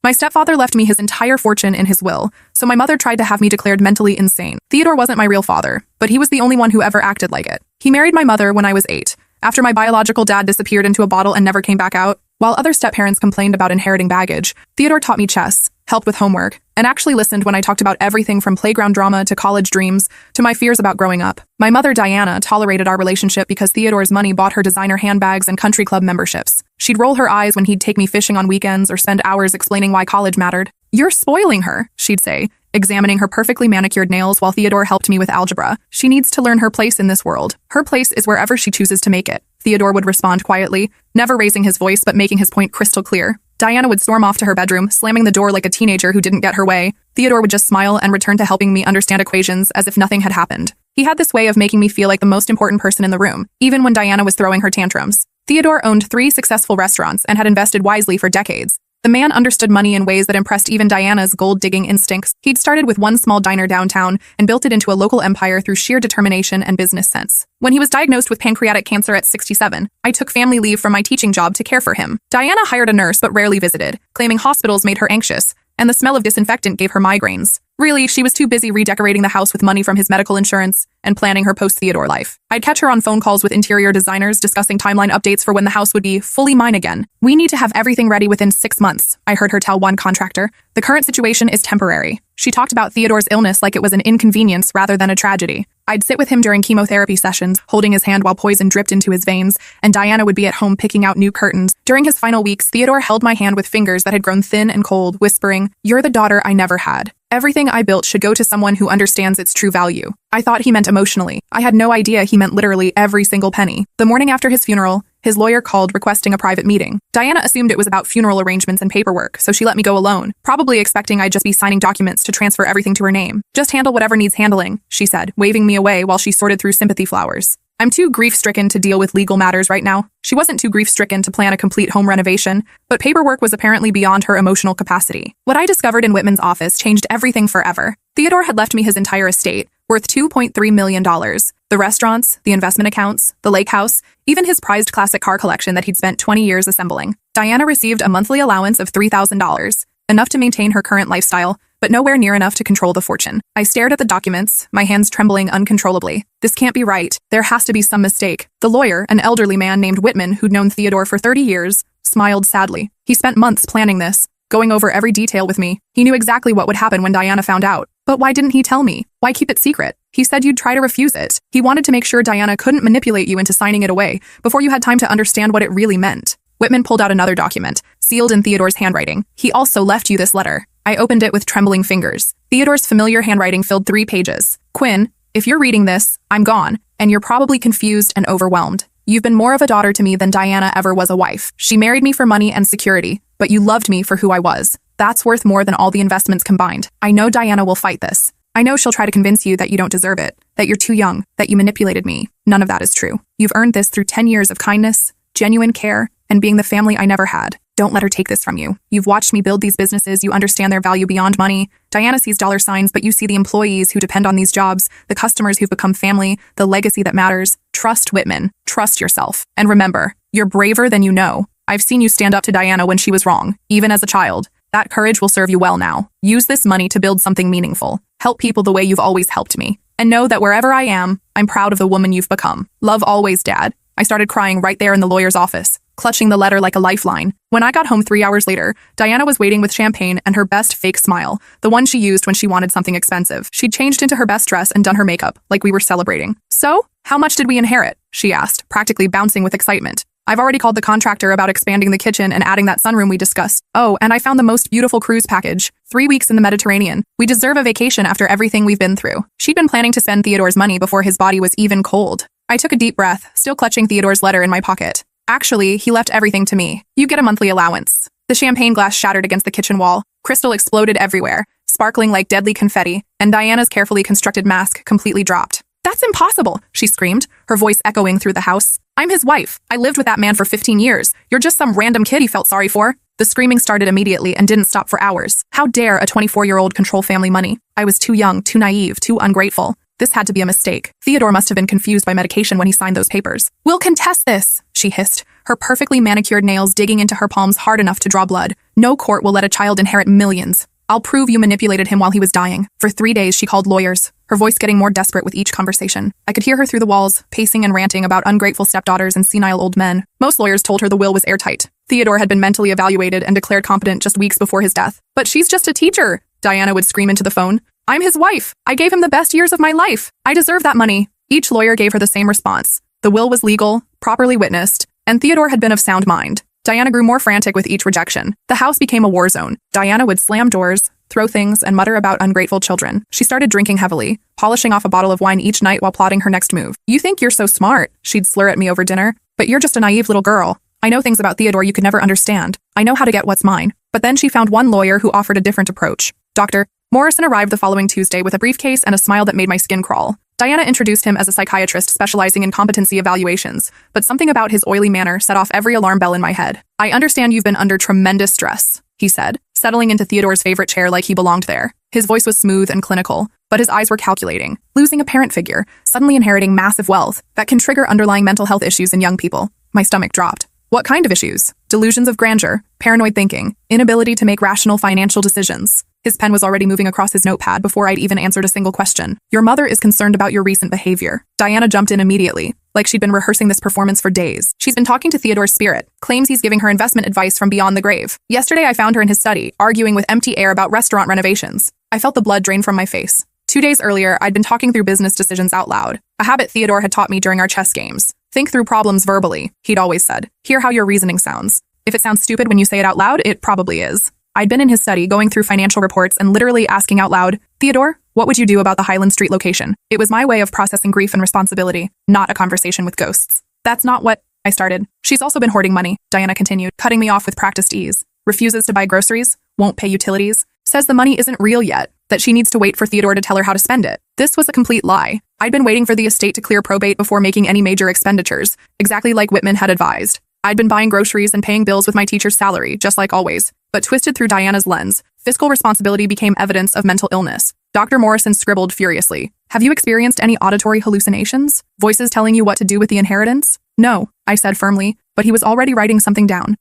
My stepfather left me his entire fortune in his will, so my mother tried to have me declared mentally insane. Theodore wasn't my real father, but he was the only one who ever acted like it. He married my mother when I was 8, after my biological dad disappeared into a bottle and never came back out. While other step-parents complained about inheriting baggage, Theodore taught me chess, helped with homework, and actually listened when I talked about everything from playground drama to college dreams to my fears about growing up. My mother, Diana, tolerated our relationship because Theodore's money bought her designer handbags and country club memberships. She'd roll her eyes when he'd take me fishing on weekends or spend hours explaining why college mattered. "You're spoiling her," she'd say, examining her perfectly manicured nails while Theodore helped me with algebra. "She needs to learn her place in this world. Her place is wherever she chooses to make it," Theodore would respond quietly, never raising his voice but making his point crystal clear. Diana would storm off to her bedroom, slamming the door like a teenager who didn't get her way. Theodore would just smile and return to helping me understand equations as if nothing had happened. He had this way of making me feel like the most important person in the room, even when Diana was throwing her tantrums. Theodore owned 3 successful restaurants and had invested wisely for decades. The man understood money in ways that impressed even Diana's gold-digging instincts. He'd started with one small diner downtown and built it into a local empire through sheer determination and business sense. When he was diagnosed with pancreatic cancer at 67, I took family leave from my teaching job to care for him. Diana hired a nurse but rarely visited, claiming hospitals made her anxious, and the smell of disinfectant gave her migraines. Really, she was too busy redecorating the house with money from his medical insurance and planning her post-Theodore life. I'd catch her on phone calls with interior designers discussing timeline updates for when the house would be fully mine again. "We need to have everything ready within 6 months," I heard her tell one contractor. "The current situation is temporary." She talked about Theodore's illness like it was an inconvenience rather than a tragedy. I'd sit with him during chemotherapy sessions, holding his hand while poison dripped into his veins, and Diana would be at home picking out new curtains. During his final weeks, Theodore held my hand with fingers that had grown thin and cold, whispering, "You're the daughter I never had. Everything I built should go to someone who understands its true value." I thought he meant emotionally. I had no idea he meant literally every single penny. The morning after his funeral, his lawyer called requesting a private meeting. Diana assumed it was about funeral arrangements and paperwork, so she let me go alone, probably expecting I'd just be signing documents to transfer everything to her name. "Just handle whatever needs handling," she said, waving me away while she sorted through sympathy flowers. "I'm too grief-stricken to deal with legal matters right now." She wasn't too grief-stricken to plan a complete home renovation, but paperwork was apparently beyond her emotional capacity. What I discovered in Whitman's office changed everything forever. Theodore had left me his entire estate, worth $2.3 million. The restaurants, the investment accounts, the lake house, even his prized classic car collection that he'd spent 20 years assembling. Diana received a monthly allowance of $3,000, enough to maintain her current lifestyle, but nowhere near enough to control the fortune. I stared at the documents, my hands trembling uncontrollably. This can't be right. There has to be some mistake. The lawyer, an elderly man named Whitman who'd known Theodore for 30 years, smiled sadly. He spent months planning this, going over every detail with me. He knew exactly what would happen when Diana found out. But why didn't he tell me? Why keep it secret? He said you'd try to refuse it. He wanted to make sure Diana couldn't manipulate you into signing it away before you had time to understand what it really meant. Whitman pulled out another document, sealed in Theodore's handwriting. "He also left you this letter." I opened it with trembling fingers. Theodore's familiar handwriting filled 3 pages. "Quinn, if you're reading this, I'm gone, and you're probably confused and overwhelmed. You've been more of a daughter to me than Diana ever was a wife. She married me for money and security, but you loved me for who I was. That's worth more than all the investments combined. I know Diana will fight this. I know she'll try to convince you that you don't deserve it, that you're too young, that you manipulated me. None of that is true. You've earned this through 10 years of kindness, genuine care, and being the family I never had. Don't let her take this from you. You've watched me build these businesses, you understand their value beyond money. Diana sees dollar signs, but you see the employees who depend on these jobs, the customers who've become family, the legacy that matters. Trust Whitman. Trust yourself. And remember, you're braver than you know. I've seen you stand up to Diana when she was wrong, even as a child. That courage will serve you well now. Use this money to build something meaningful. Help people the way you've always helped me. And know that wherever I am, I'm proud of the woman you've become. Love always, Dad." I started crying right there in the lawyer's office, clutching the letter like a lifeline. When I got home 3 hours later, Diana was waiting with champagne and her best fake smile, the one she used when she wanted something expensive. She'd changed into her best dress and done her makeup, like we were celebrating. "So, how much did we inherit?" she asked, practically bouncing with excitement. "I've already called the contractor about expanding the kitchen and adding that sunroom we discussed. Oh, and I found the most beautiful cruise package. 3 weeks in the Mediterranean. We deserve a vacation after everything we've been through." She'd been planning to spend Theodore's money before his body was even cold. I took a deep breath, still clutching Theodore's letter in my pocket. "Actually, he left everything to me. You get a monthly allowance." The champagne glass shattered against the kitchen wall. Crystal exploded everywhere, sparkling like deadly confetti, and Diana's carefully constructed mask completely dropped. "That's impossible," she screamed, her voice echoing through the house. "I'm his wife. I lived with that man for 15 years. You're just some random kid he felt sorry for." The screaming started immediately and didn't stop for hours. How dare a 24-year-old control family money? I was too young, too naive, too ungrateful. This had to be a mistake. Theodore must have been confused by medication when he signed those papers. "We'll contest this," she hissed, her perfectly manicured nails digging into her palms hard enough to draw blood. "No court will let a child inherit millions. I'll prove you manipulated him while he was dying." For 3 days, she called lawyers, her voice getting more desperate with each conversation. I could hear her through the walls, pacing and ranting about ungrateful stepdaughters and senile old men. Most lawyers told her the will was airtight. Theodore had been mentally evaluated and declared competent just weeks before his death. "But she's just a teacher," Diana would scream into the phone. "I'm his wife. I gave him the best years of my life. I deserve that money." Each lawyer gave her the same response. The will was legal, properly witnessed, and Theodore had been of sound mind. Diana grew more frantic with each rejection. The house became a war zone. Diana would slam doors, throw things, and mutter about ungrateful children. She started drinking heavily, polishing off a bottle of wine each night while plotting her next move. "You think you're so smart," she'd slur at me over dinner, "but you're just a naive little girl. I know things about Theodore you could never understand. I know how to get what's mine." But then she found one lawyer who offered a different approach. Dr. Morrison arrived the following Tuesday with a briefcase and a smile that made my skin crawl. Diana introduced him as a psychiatrist specializing in competency evaluations, but something about his oily manner set off every alarm bell in my head. "I understand you've been under tremendous stress," he said, settling into Theodore's favorite chair like he belonged there. His voice was smooth and clinical, but his eyes were calculating. Losing a parent figure, suddenly inheriting massive wealth, that can trigger underlying mental health issues in young people. My stomach dropped. What kind of issues? Delusions of grandeur, paranoid thinking, inability to make rational financial decisions. His pen was already moving across his notepad before I'd even answered a single question. "Your mother is concerned about your recent behavior." Diana jumped in immediately, like she'd been rehearsing this performance for days. "She's been talking to Theodore's spirit, claims he's giving her investment advice from beyond the grave. Yesterday I found her in his study, arguing with empty air about restaurant renovations." I felt the blood drain from my face. 2 days earlier, I'd been talking through business decisions out loud, a habit Theodore had taught me during our chess games. "Think through problems verbally," he'd always said. "Hear how your reasoning sounds. If it sounds stupid when you say it out loud, it probably is." I'd been in his study going through financial reports and literally asking out loud, "Theodore, what would you do about the Highland Street location?" It was my way of processing grief and responsibility, not a conversation with ghosts. "That's not what," I started. "She's also been hoarding money," Diana continued, cutting me off with practiced ease. "Refuses to buy groceries, won't pay utilities, says the money isn't real yet, that she needs to wait for Theodore to tell her how to spend it." This was a complete lie. I'd been waiting for the estate to clear probate before making any major expenditures, exactly like Whitman had advised. I'd been buying groceries and paying bills with my teacher's salary, just like always. But twisted through Diana's lens, fiscal responsibility became evidence of mental illness. Dr. Morrison scribbled furiously. "Have you experienced any auditory hallucinations? Voices telling you what to do with the inheritance?" "No," I said firmly, but he was already writing something down.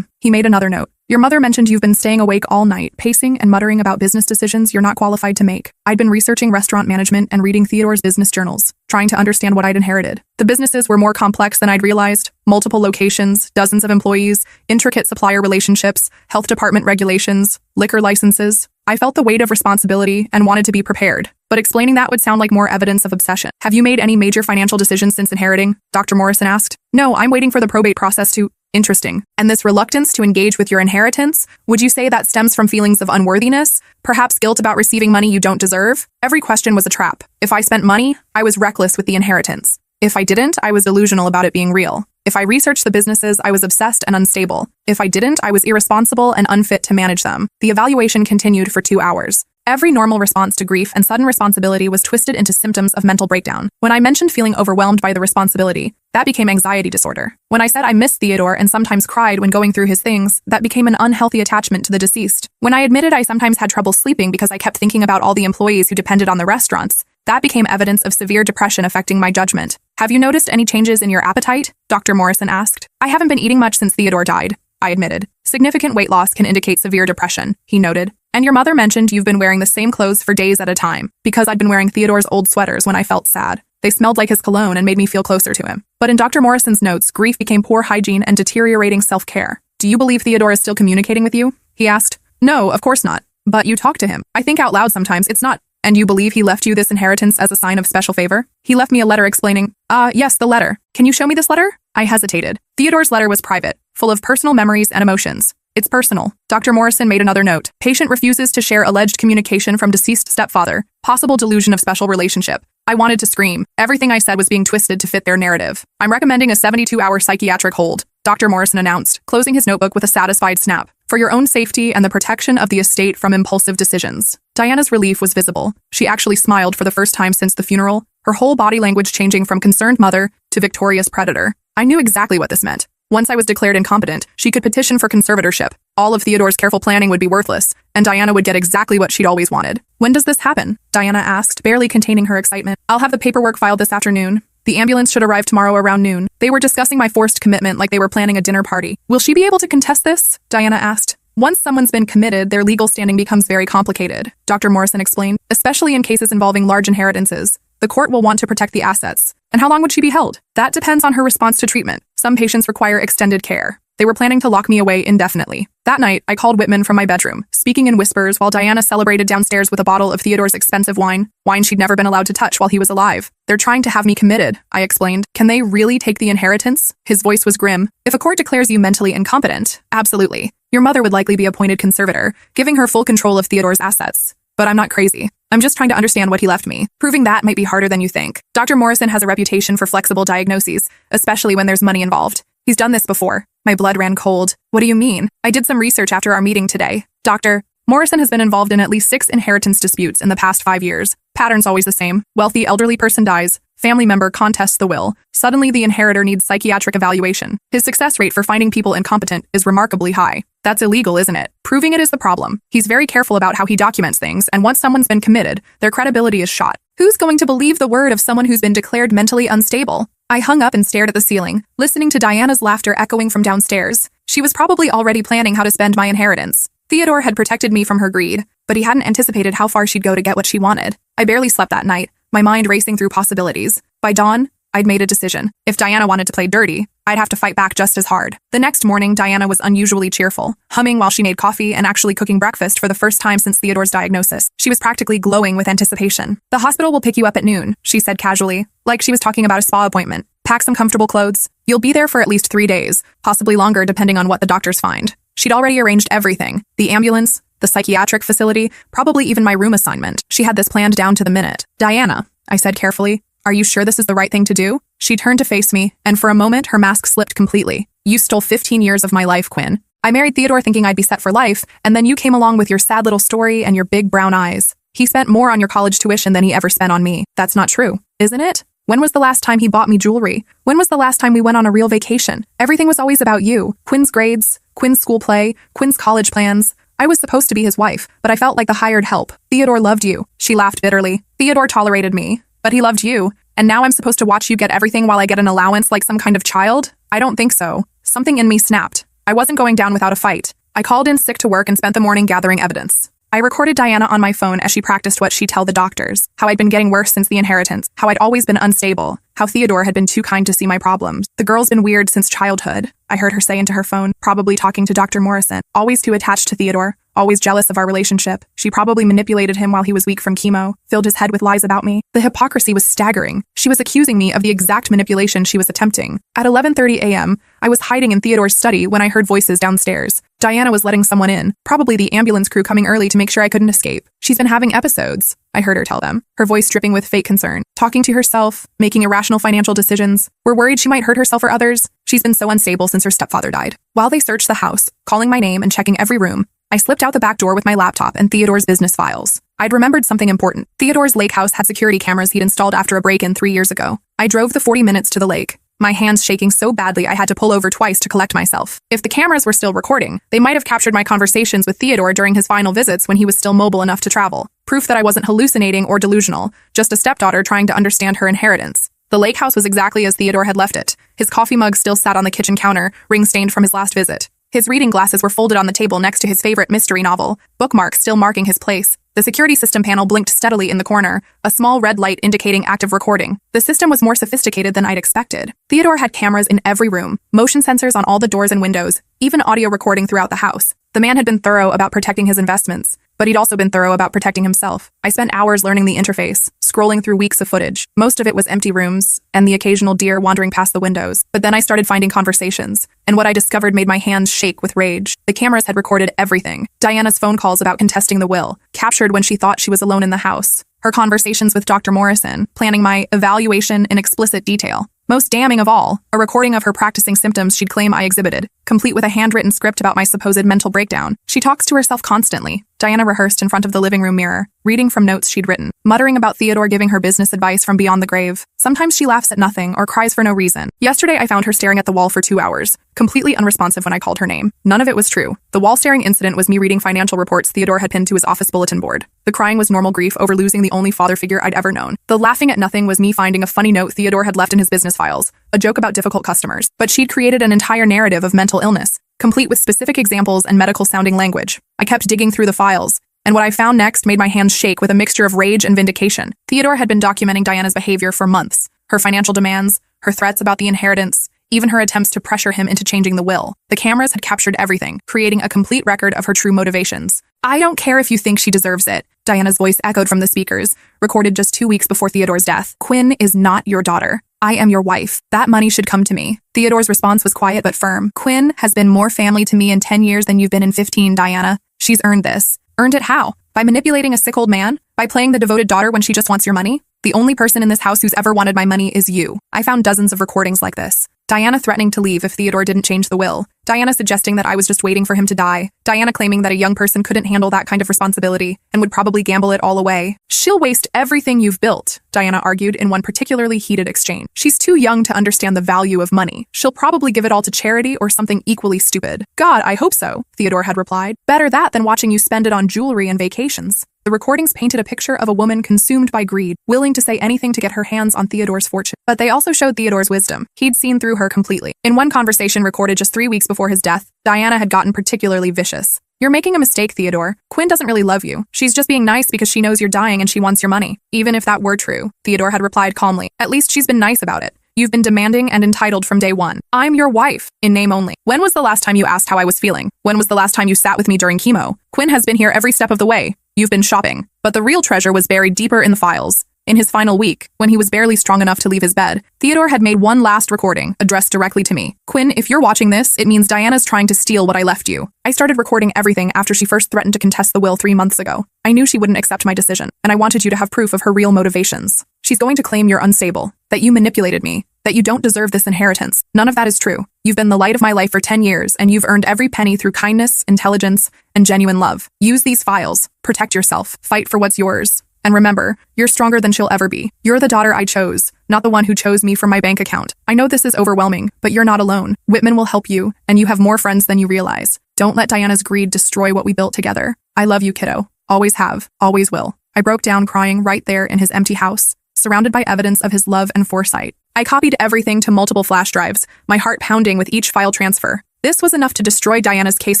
He made another note. "Your mother mentioned you've been staying awake all night, pacing and muttering about business decisions you're not qualified to make." I'd been researching restaurant management and reading Theodore's business journals, trying to understand what I'd inherited. The businesses were more complex than I'd realized. Multiple locations, dozens of employees, intricate supplier relationships, health department regulations, liquor licenses. I felt the weight of responsibility and wanted to be prepared, but explaining that would sound like more evidence of obsession. "Have you made any major financial decisions since inheriting?" Dr. Morrison asked. "No, I'm waiting for the probate process to..." "Interesting. And this reluctance to engage with your inheritance, would you say that stems from feelings of unworthiness? Perhaps guilt about receiving money you don't deserve?" Every question was a trap. If I spent money, I was reckless with the inheritance. If I didn't, I was delusional about it being real. If I researched the businesses, I was obsessed and unstable. If I didn't, I was irresponsible and unfit to manage them. The evaluation continued for 2 hours. Every normal response to grief and sudden responsibility was twisted into symptoms of mental breakdown. When I mentioned feeling overwhelmed by the responsibility, that became anxiety disorder. When I said I missed Theodore and sometimes cried when going through his things, that became an unhealthy attachment to the deceased. When I admitted I sometimes had trouble sleeping because I kept thinking about all the employees who depended on the restaurants, that became evidence of severe depression affecting my judgment. "Have you noticed any changes in your appetite?" Dr. Morrison asked. "I haven't been eating much since Theodore died," I admitted. "Significant weight loss can indicate severe depression," he noted. "And your mother mentioned you've been wearing the same clothes for days at a time," because I'd been wearing Theodore's old sweaters when I felt sad. They smelled like his cologne and made me feel closer to him. But in Dr. Morrison's notes, grief became poor hygiene and deteriorating self-care. "Do you believe Theodore is still communicating with you?" he asked. "No, of course not. But you talk to him. I think out loud sometimes. It's not..." "And you believe he left you this inheritance as a sign of special favor?" "He left me a letter explaining..." Yes, the letter. Can you show me this letter?" I hesitated. Theodore's letter was private, full of personal memories and emotions. "It's personal." Dr. Morrison made another note. "Patient refuses to share alleged communication from deceased stepfather. Possible delusion of special relationship." I wanted to scream. Everything I said was being twisted to fit their narrative. "I'm recommending a 72-hour psychiatric hold," Dr. Morrison announced, closing his notebook with a satisfied snap. "For your own safety and the protection of the estate from impulsive decisions." Diana's relief was visible. She actually smiled for the first time since the funeral, her whole body language changing from concerned mother to victorious predator. I knew exactly what this meant. Once I was declared incompetent, she could petition for conservatorship, All of Theodore's careful planning would be worthless, and Diana would get exactly what she'd always wanted. When does this happen? Diana asked, barely containing her excitement. I'll have the paperwork filed this afternoon. The ambulance should arrive tomorrow around noon. They were discussing my forced commitment like they were planning a dinner party. Will she be able to contest this? Diana asked. Once someone's been committed, their legal standing becomes very complicated, Dr. Morrison explained, especially in cases involving large inheritances. The court will want to protect the assets. And how long would she be held? That depends on her response to treatment. Some patients require extended care. They were planning to lock me away indefinitely. That night, I called Whitman from my bedroom, speaking in whispers while Diana celebrated downstairs with a bottle of Theodore's expensive wine she'd never been allowed to touch while he was alive. They're trying to have me committed, I explained. Can they really take the inheritance? His voice was grim. If a court declares you mentally incompetent, absolutely. Your mother would likely be appointed conservator, giving her full control of Theodore's assets. But I'm not crazy. I'm just trying to understand what he left me. Proving that might be harder than you think. Dr. Morrison has a reputation for flexible diagnoses, especially when there's money involved. He's done this before. My blood ran cold. What do you mean? I did some research after our meeting today. Dr. Morrison has been involved in at least 6 inheritance disputes in the past 5 years. Pattern's always the same. Wealthy elderly person dies. Family member contests the will. Suddenly the inheritor needs psychiatric evaluation. His success rate for finding people incompetent is remarkably high. That's illegal, isn't it? Proving it is the problem. He's very careful about how he documents things, and once someone's been committed, their credibility is shot. Who's going to believe the word of someone who's been declared mentally unstable? I hung up and stared at the ceiling, listening to Diana's laughter echoing from downstairs. She was probably already planning how to spend my inheritance. Theodore had protected me from her greed, but he hadn't anticipated how far she'd go to get what she wanted. I barely slept that night, my mind racing through possibilities. By dawn, I'd made a decision. If Diana wanted to play dirty, I'd have to fight back just as hard. The next morning, Diana was unusually cheerful, humming while she made coffee and actually cooking breakfast for the first time since Theodore's diagnosis. She was practically glowing with anticipation. The hospital will pick you up at noon, she said casually, like she was talking about a spa appointment. Pack some comfortable clothes. You'll be there for at least 3 days, possibly longer depending on what the doctors find. She'd already arranged everything. The ambulance, the psychiatric facility, probably even my room assignment. She had this planned down to the minute. Diana, I said carefully, are you sure this is the right thing to do? She turned to face me, and for a moment her mask slipped completely. You stole 15 years of my life, Quinn. I married Theodore thinking I'd be set for life, and then you came along with your sad little story and your big brown eyes. He spent more on your college tuition than he ever spent on me. That's not true, isn't it? When was the last time he bought me jewelry? When was the last time we went on a real vacation? Everything was always about you. Quinn's grades, Quinn's school play, Quinn's college plans. I was supposed to be his wife, but I felt like the hired help. Theodore loved you. She laughed bitterly. Theodore tolerated me, but he loved you. And now I'm supposed to watch you get everything while I get an allowance like some kind of child? I don't think so. Something in me snapped. I wasn't going down without a fight. I called in sick to work and spent the morning gathering evidence. I recorded Diana on my phone as she practiced what she'd tell the doctors, how I'd been getting worse since the inheritance, how I'd always been unstable, how Theodore had been too kind to see my problems. The girl's been weird since childhood, I heard her say into her phone, probably talking to Dr. Morrison. Always too attached to Theodore, always jealous of our relationship. She probably manipulated him while he was weak from chemo, filled his head with lies about me. The hypocrisy was staggering. She was accusing me of the exact manipulation she was attempting. At 11:30 a.m., I was hiding in Theodore's study when I heard voices downstairs. Diana was letting someone in, probably the ambulance crew coming early to make sure I couldn't escape. She's been having episodes, I heard her tell them, her voice dripping with fake concern, talking to herself, making irrational financial decisions. We're worried she might hurt herself or others. She's been so unstable since her stepfather died. While they searched the house, calling my name and checking every room, I slipped out the back door with my laptop and Theodore's business files. I'd remembered something important. Theodore's lake house had security cameras he'd installed after a break-in 3 years ago. I drove the 40 minutes to the lake, my hands shaking so badly I had to pull over twice to collect myself. If the cameras were still recording, they might have captured my conversations with Theodore during his final visits when he was still mobile enough to travel. Proof that I wasn't hallucinating or delusional, just a stepdaughter trying to understand her inheritance. The lake house was exactly as Theodore had left it. His coffee mug still sat on the kitchen counter, ring-stained from his last visit. His reading glasses were folded on the table next to his favorite mystery novel, bookmarks still marking his place. The security system panel blinked steadily in the corner, a small red light indicating active recording. The system was more sophisticated than I'd expected. Theodore had cameras in every room, motion sensors on all the doors and windows, even audio recording throughout the house. The man had been thorough about protecting his investments, but he'd also been thorough about protecting himself. I spent hours learning the interface, scrolling through weeks of footage. Most of it was empty rooms, and the occasional deer wandering past the windows. But then I started finding conversations, and what I discovered made my hands shake with rage. The cameras had recorded everything. Diana's phone calls about contesting the will, captured when she thought she was alone in the house. Her conversations with Dr. Morrison, planning my evaluation in explicit detail. Most damning of all, a recording of her practicing symptoms she'd claim I exhibited, complete with a handwritten script about my supposed mental breakdown. She talks to herself constantly, Diana rehearsed in front of the living room mirror, reading from notes she'd written, muttering about Theodore giving her business advice from beyond the grave. Sometimes she laughs at nothing or cries for no reason. Yesterday, I found her staring at the wall for 2 hours, completely unresponsive when I called her name. None of it was true. The wall-staring incident was me reading financial reports Theodore had pinned to his office bulletin board. The crying was normal grief over losing the only father figure I'd ever known. The laughing at nothing was me finding a funny note Theodore had left in his business files, a joke about difficult customers. But she'd created an entire narrative of mental illness, complete with specific examples and medical-sounding language. I kept digging through the files, and what I found next made my hands shake with a mixture of rage and vindication. Theodore had been documenting Diana's behavior for months, her financial demands, her threats about the inheritance, even her attempts to pressure him into changing the will. The cameras had captured everything, creating a complete record of her true motivations. "I don't care if you think she deserves it," Diana's voice echoed from the speakers, recorded just 2 weeks before Theodore's death. "Quinn is not your daughter. I am your wife. That money should come to me." Theodore's response was quiet but firm. "Quinn has been more family to me in 10 years than you've been in 15, Diana. She's earned this." "Earned it how? By manipulating a sick old man? By playing the devoted daughter when she just wants your money? The only person in this house who's ever wanted my money is you." I found dozens of recordings like this. Diana threatening to leave if Theodore didn't change the will. Diana suggesting that I was just waiting for him to die. Diana claiming that a young person couldn't handle that kind of responsibility and would probably gamble it all away. "She'll waste everything you've built," Diana argued in one particularly heated exchange. "She's too young to understand the value of money. She'll probably give it all to charity or something equally stupid." "God, I hope so," Theodore had replied. "Better that than watching you spend it on jewelry and vacations." The recordings painted a picture of a woman consumed by greed, willing to say anything to get her hands on Theodore's fortune. But they also showed Theodore's wisdom. He'd seen through her completely. In one conversation recorded just 3 weeks before his death, Diana had gotten particularly vicious. "You're making a mistake, Theodore. Quinn doesn't really love you. She's just being nice because she knows you're dying and she wants your money." "Even if that were true," Theodore had replied calmly, "at least she's been nice about it. You've been demanding and entitled from day one. I'm your wife, in name only. When was the last time you asked how I was feeling? When was the last time you sat with me during chemo? Quinn has been here every step of the way. You've been shopping." But the real treasure was buried deeper in the files. In his final week, when he was barely strong enough to leave his bed, Theodore had made one last recording, addressed directly to me. "Quinn, if you're watching this, it means Diana's trying to steal what I left you. I started recording everything after she first threatened to contest the will 3 months ago. I knew she wouldn't accept my decision, and I wanted you to have proof of her real motivations. She's going to claim you're unstable, that you manipulated me, that you don't deserve this inheritance. None of that is true. You've been the light of my life for 10 years, and you've earned every penny through kindness, intelligence, and genuine love. Use these files. Protect yourself. Fight for what's yours. And remember, you're stronger than she'll ever be. You're the daughter I chose, not the one who chose me from my bank account. I know this is overwhelming, but you're not alone. Whitman will help you, and you have more friends than you realize. Don't let Diana's greed destroy what we built together. I love you, kiddo. Always have. Always will." I broke down crying right there in his empty house, surrounded by evidence of his love and foresight. I copied everything to multiple flash drives, my heart pounding with each file transfer. This was enough to destroy Diana's case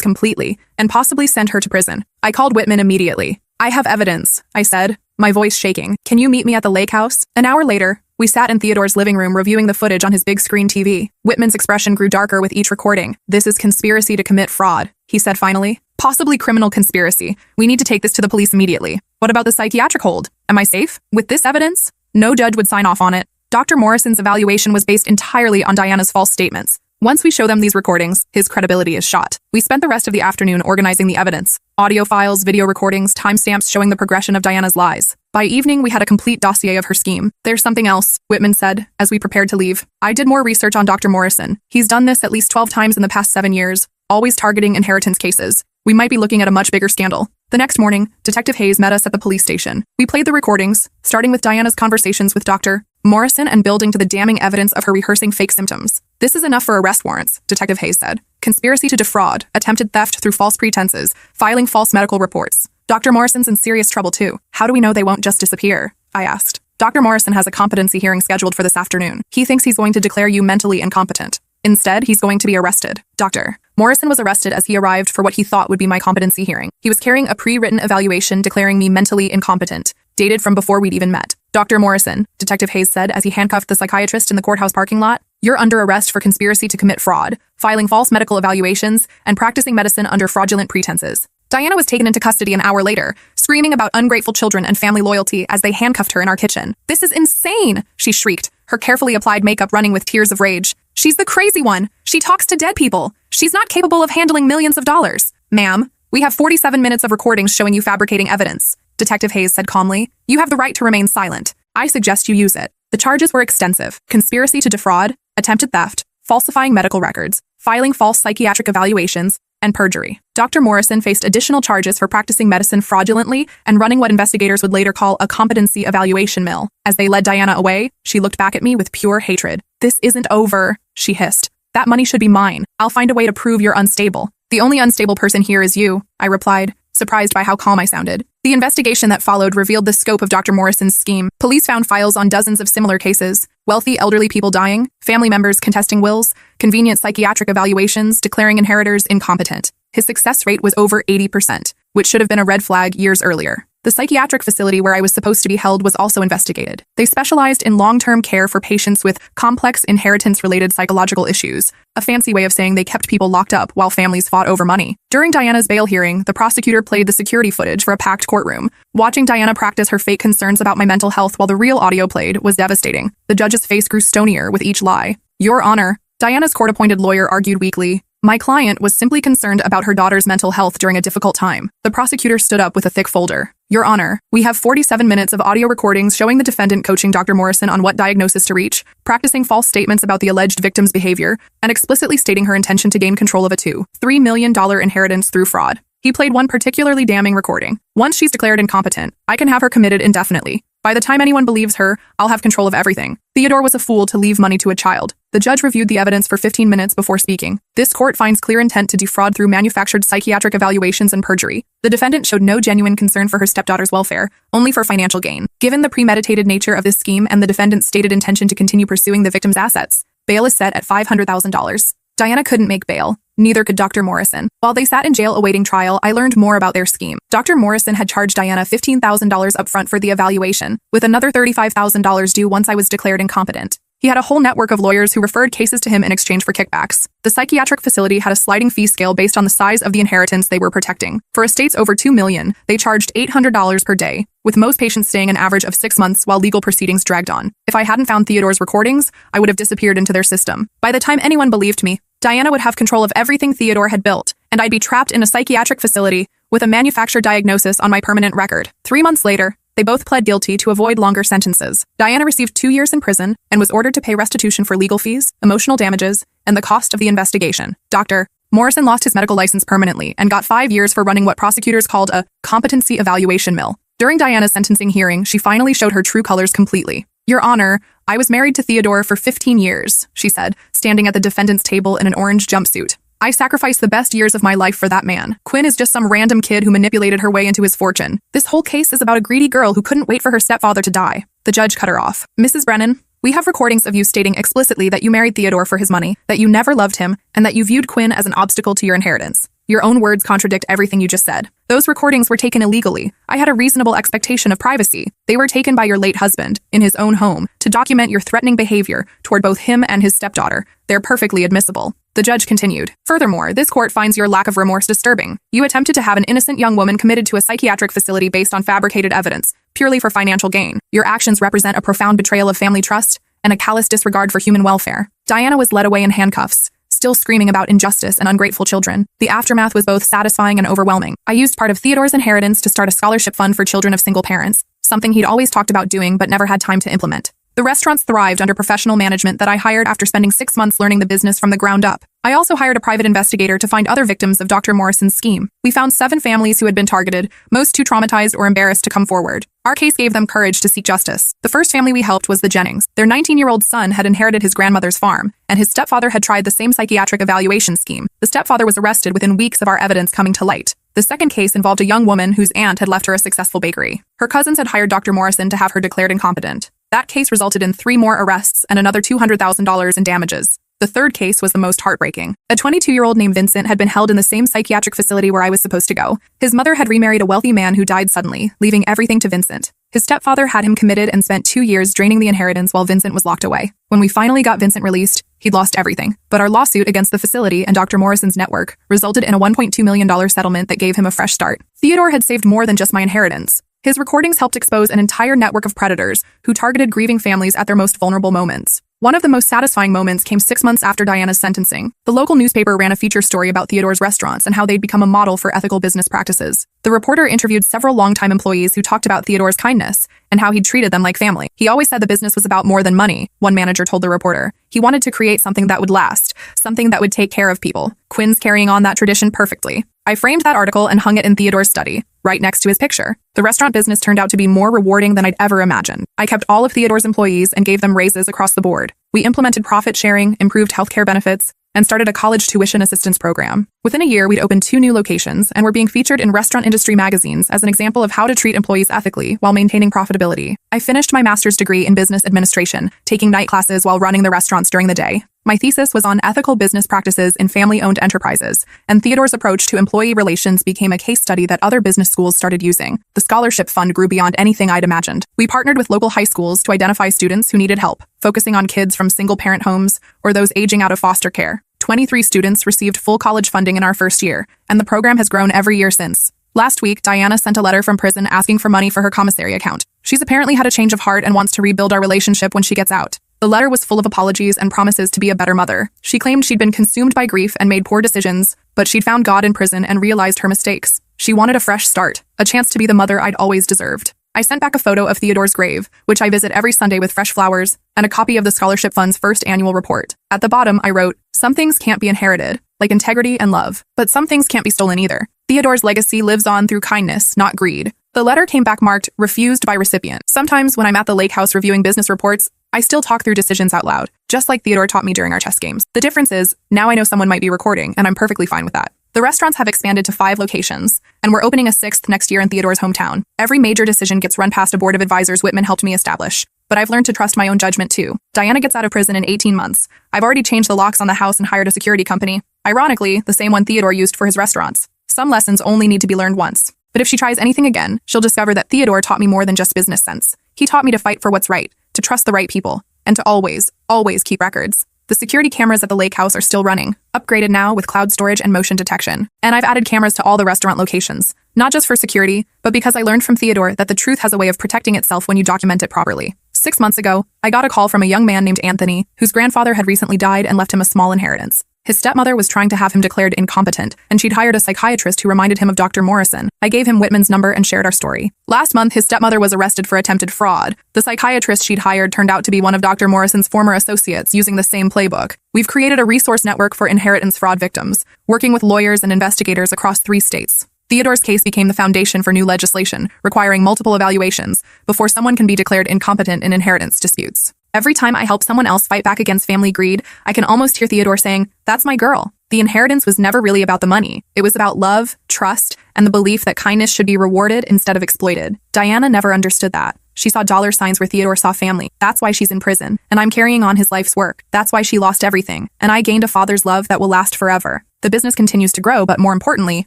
completely and possibly send her to prison. I called Whitman immediately. "I have evidence," I said, my voice shaking. "Can you meet me at the lake house?" An hour later, we sat in Theodore's living room reviewing the footage on his big screen TV. Whitman's expression grew darker with each recording. "This is conspiracy to commit fraud," he said finally. "Possibly criminal conspiracy. We need to take this to the police immediately." "What about the psychiatric hold? Am I safe? With this evidence?" "No judge would sign off on it. Dr. Morrison's evaluation was based entirely on Diana's false statements. Once we show them these recordings, his credibility is shot." We spent the rest of the afternoon organizing the evidence. Audio files, video recordings, timestamps showing the progression of Diana's lies. By evening, we had a complete dossier of her scheme. "There's something else," Whitman said, as we prepared to leave. "I did more research on Dr. Morrison. He's done this at least 12 times in the past 7 years, always targeting inheritance cases. We might be looking at a much bigger scandal." The next morning, Detective Hayes met us at the police station. We played the recordings, starting with Diana's conversations with Dr. Morrison and building to the damning evidence of her rehearsing fake symptoms. "This is enough for arrest warrants," Detective Hayes said. "Conspiracy to defraud, attempted theft through false pretenses, filing false medical reports. Dr. Morrison's in serious trouble too. How do we know they won't just disappear?" I asked. "Dr. Morrison has a competency hearing scheduled for this afternoon. He thinks he's going to declare you mentally incompetent. Instead, he's going to be arrested." Dr. Morrison was arrested as he arrived for what he thought would be my competency hearing. He was carrying a pre-written evaluation declaring me mentally incompetent, dated from before we'd even met. "Dr. Morrison," Detective Hayes said as he handcuffed the psychiatrist in the courthouse parking lot, "you're under arrest for conspiracy to commit fraud, filing false medical evaluations, and practicing medicine under fraudulent pretenses." Diana was taken into custody an hour later, screaming about ungrateful children and family loyalty as they handcuffed her in our kitchen. "This is insane!" she shrieked, her carefully applied makeup running with tears of rage. "She's the crazy one. She talks to dead people. She's not capable of handling millions of dollars." "Ma'am, we have 47 minutes of recordings showing you fabricating evidence," Detective Hayes said calmly. "You have the right to remain silent. I suggest you use it." The charges were extensive: conspiracy to defraud, attempted theft, falsifying medical records, filing false psychiatric evaluations, and perjury. Dr. Morrison faced additional charges for practicing medicine fraudulently and running what investigators would later call a competency evaluation mill. As they led Diana away, she looked back at me with pure hatred. "This isn't over," she hissed. "That money should be mine. I'll find a way to prove you're unstable." "The only unstable person here is you," I replied, surprised by how calm I sounded. The investigation that followed revealed the scope of Dr. Morrison's scheme. Police found files on dozens of similar cases: wealthy elderly people dying, family members contesting wills, convenient psychiatric evaluations declaring inheritors incompetent. His success rate was over 80%, which should have been a red flag years earlier. The psychiatric facility where I was supposed to be held was also investigated. They specialized in long-term care for patients with complex inheritance-related psychological issues, a fancy way of saying they kept people locked up while families fought over money. During Diana's bail hearing, the prosecutor played the security footage for a packed courtroom. Watching Diana practice her fake concerns about my mental health while the real audio played was devastating. The judge's face grew stonier with each lie. "Your Honor," Diana's court-appointed lawyer argued weakly, "my client was simply concerned about her daughter's mental health during a difficult time." The prosecutor stood up with a thick folder. "Your Honor, we have 47 minutes of audio recordings showing the defendant coaching Dr. Morrison on what diagnosis to reach, practicing false statements about the alleged victim's behavior, and explicitly stating her intention to gain control of a $2.3 million inheritance through fraud." He played one particularly damning recording. "Once she's declared incompetent, I can have her committed indefinitely. By the time anyone believes her, I'll have control of everything. Theodore was a fool to leave money to a child." The judge reviewed the evidence for 15 minutes before speaking. "This court finds clear intent to defraud through manufactured psychiatric evaluations and perjury. The defendant showed no genuine concern for her stepdaughter's welfare, only for financial gain. Given the premeditated nature of this scheme and the defendant's stated intention to continue pursuing the victim's assets, bail is set at $500,000. Diana couldn't make bail. Neither could Dr. Morrison. While they sat in jail awaiting trial, I learned more about their scheme. Dr. Morrison had charged Diana $15,000 upfront for the evaluation, with another $35,000 due once I was declared incompetent. He had a whole network of lawyers who referred cases to him in exchange for kickbacks. The psychiatric facility had a sliding fee scale based on the size of the inheritance they were protecting. For estates over $2 million, they charged $800 per day, with most patients staying an average of 6 months while legal proceedings dragged on. If I hadn't found Theodore's recordings, I would have disappeared into their system. By the time anyone believed me, Diana would have control of everything Theodore had built, and I'd be trapped in a psychiatric facility with a manufactured diagnosis on my permanent record. 3 months later, they both pled guilty to avoid longer sentences. Diana received 2 years in prison and was ordered to pay restitution for legal fees, emotional damages, and the cost of the investigation. Dr. Morrison lost his medical license permanently and got 5 years for running what prosecutors called a competency evaluation mill. During Diana's sentencing hearing, she finally showed her true colors completely. "Your Honor, I was married to Theodore for 15 years, she said, standing at the defendant's table in an orange jumpsuit. "I sacrificed the best years of my life for that man. Quinn is just some random kid who manipulated her way into his fortune. This whole case is about a greedy girl who couldn't wait for her stepfather to die." The judge cut her off. "Mrs. Brennan, we have recordings of you stating explicitly that you married Theodore for his money, that you never loved him, and that you viewed Quinn as an obstacle to your inheritance. Your own words contradict everything you just said. Those recordings were taken illegally. I had a reasonable expectation of privacy. They were taken by your late husband, in his own home, to document your threatening behavior toward both him and his stepdaughter. They're perfectly admissible." The judge continued. "Furthermore, this court finds your lack of remorse disturbing. You attempted to have an innocent young woman committed to a psychiatric facility based on fabricated evidence, purely for financial gain. Your actions represent a profound betrayal of family trust and a callous disregard for human welfare." Diana was led away in handcuffs, still screaming about injustice and ungrateful children. The aftermath was both satisfying and overwhelming. I used part of Theodore's inheritance to start a scholarship fund for children of single parents, something he'd always talked about doing but never had time to implement. The restaurants thrived under professional management that I hired after spending 6 months learning the business from the ground up. I also hired a private investigator to find other victims of Dr. Morrison's scheme. We found 7 families who had been targeted, most too traumatized or embarrassed to come forward. Our case gave them courage to seek justice. The first family we helped was the Jennings. Their 19-year-old son had inherited his grandmother's farm, and his stepfather had tried the same psychiatric evaluation scheme. The stepfather was arrested within weeks of our evidence coming to light. The second case involved a young woman whose aunt had left her a successful bakery. Her cousins had hired Dr. Morrison to have her declared incompetent. That case resulted in 3 more arrests and another $200,000 in damages. The third case was the most heartbreaking. A 22-year-old named Vincent had been held in the same psychiatric facility where I was supposed to go. His mother had remarried a wealthy man who died suddenly, leaving everything to Vincent. His stepfather had him committed and spent 2 years draining the inheritance while Vincent was locked away. When we finally got Vincent released, he'd lost everything. But our lawsuit against the facility and Dr. Morrison's network resulted in a $1.2 million settlement that gave him a fresh start. Theodore had saved more than just my inheritance. His recordings helped expose an entire network of predators who targeted grieving families at their most vulnerable moments. One of the most satisfying moments came 6 months after Diana's sentencing. The local newspaper ran a feature story about Theodore's restaurants and how they'd become a model for ethical business practices. The reporter interviewed several longtime employees who talked about Theodore's kindness and how he'd treated them like family. He always said the business was about more than money, one manager told the reporter. He wanted to create something that would last, something that would take care of people. Quinn's carrying on that tradition perfectly. I framed that article and hung it in Theodore's study, right next to his picture. The restaurant business turned out to be more rewarding than I'd ever imagined. I kept all of Theodore's employees and gave them raises across the board. We implemented profit sharing, improved healthcare benefits, and started a college tuition assistance program. Within a year, we'd opened 2 new locations and were being featured in restaurant industry magazines as an example of how to treat employees ethically while maintaining profitability. I finished my master's degree in business administration, taking night classes while running the restaurants during the day. My thesis was on ethical business practices in family-owned enterprises, and Theodore's approach to employee relations became a case study that other business schools started using. The scholarship fund grew beyond anything I'd imagined. We partnered with local high schools to identify students who needed help, focusing on kids from single-parent homes or those aging out of foster care. 23 students received full college funding in our first year, and the program has grown every year since. Last week, Diana sent a letter from prison asking for money for her commissary account. She's apparently had a change of heart and wants to rebuild our relationship when she gets out. The letter was full of apologies and promises to be a better mother. She claimed she'd been consumed by grief and made poor decisions, but she'd found God in prison and realized her mistakes. She wanted a fresh start, a chance to be the mother I'd always deserved. I sent back a photo of Theodore's grave, which I visit every Sunday with fresh flowers, and a copy of the Scholarship Fund's first annual report. At the bottom, I wrote, "Some things can't be inherited, like integrity and love, but some things can't be stolen either. Theodore's legacy lives on through kindness, not greed." The letter came back marked, "Refused by recipient." Sometimes when I'm at the lake house reviewing business reports, I still talk through decisions out loud, just like Theodore taught me during our chess games. The difference is, now I know someone might be recording, and I'm perfectly fine with that. The restaurants have expanded to 5 locations, and we're opening a 6th next year in Theodore's hometown. Every major decision gets run past a board of advisors Whitman helped me establish, but I've learned to trust my own judgment too. Diana gets out of prison in 18 months. I've already changed the locks on the house and hired a security company. Ironically, the same one Theodore used for his restaurants. Some lessons only need to be learned once. But if she tries anything again, she'll discover that Theodore taught me more than just business sense. He taught me to fight for what's right, to trust the right people, and to always, always keep records. The security cameras at the lake house are still running, upgraded now with cloud storage and motion detection. And I've added cameras to all the restaurant locations, not just for security, but because I learned from Theodore that the truth has a way of protecting itself when you document it properly. 6 months ago, I got a call from a young man named Anthony, whose grandfather had recently died and left him a small inheritance. His stepmother was trying to have him declared incompetent, and she'd hired a psychiatrist who reminded him of Dr. Morrison. I gave him Whitman's number and shared our story. Last month, his stepmother was arrested for attempted fraud. The psychiatrist she'd hired turned out to be one of Dr. Morrison's former associates using the same playbook. We've created a resource network for inheritance fraud victims, working with lawyers and investigators across 3 states. Theodore's case became the foundation for new legislation, requiring multiple evaluations before someone can be declared incompetent in inheritance disputes. Every time I help someone else fight back against family greed, I can almost hear Theodore saying, "That's my girl." The inheritance was never really about the money. It was about love, trust, and the belief that kindness should be rewarded instead of exploited. Diana never understood that. She saw dollar signs where Theodore saw family. That's why she's in prison, and I'm carrying on his life's work. That's why she lost everything, and I gained a father's love that will last forever. The business continues to grow, but more importantly,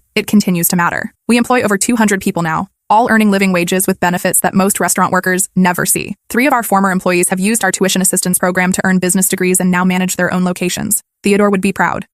it continues to matter. We employ over 200 people now, all earning living wages with benefits that most restaurant workers never see. 3 of our former employees have used our tuition assistance program to earn business degrees and now manage their own locations. Theodore would be proud.